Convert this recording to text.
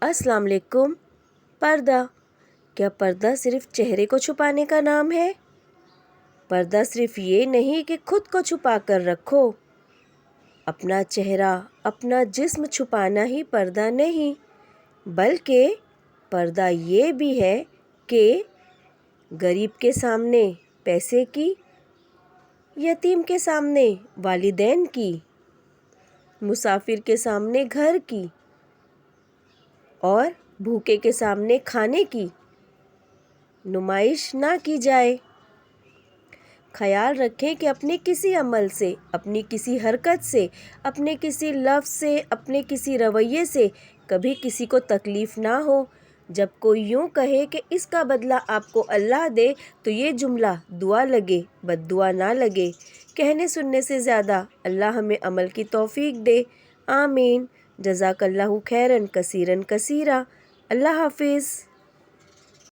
السلام علیکم۔ پردہ، کیا پردہ صرف چہرے کو چھپانے کا نام ہے؟ پردہ صرف یہ نہیں کہ خود کو چھپا کر رکھو۔ اپنا چہرہ، اپنا جسم چھپانا ہی پردہ نہیں، بلکہ پردہ یہ بھی ہے کہ غریب کے سامنے پیسے کی، یتیم کے سامنے والدین کی، مسافر کے سامنے گھر کی اور بھوکے کے سامنے کھانے کی نمائش نہ کی جائے۔ خیال رکھیں کہ اپنے کسی عمل سے، اپنی کسی حرکت سے، اپنے کسی لفظ سے، اپنے کسی رویے سے کبھی کسی کو تکلیف نہ ہو۔ جب کوئی یوں کہے کہ اس کا بدلہ آپ کو اللہ دے تو یہ جملہ دعا لگے، بد دعا نہ لگے۔ کہنے سننے سے زیادہ اللہ ہمیں عمل کی توفیق دے، آمین۔ جزاک اللہ خیرا کثیرا کثیرا۔ اللہ حافظ۔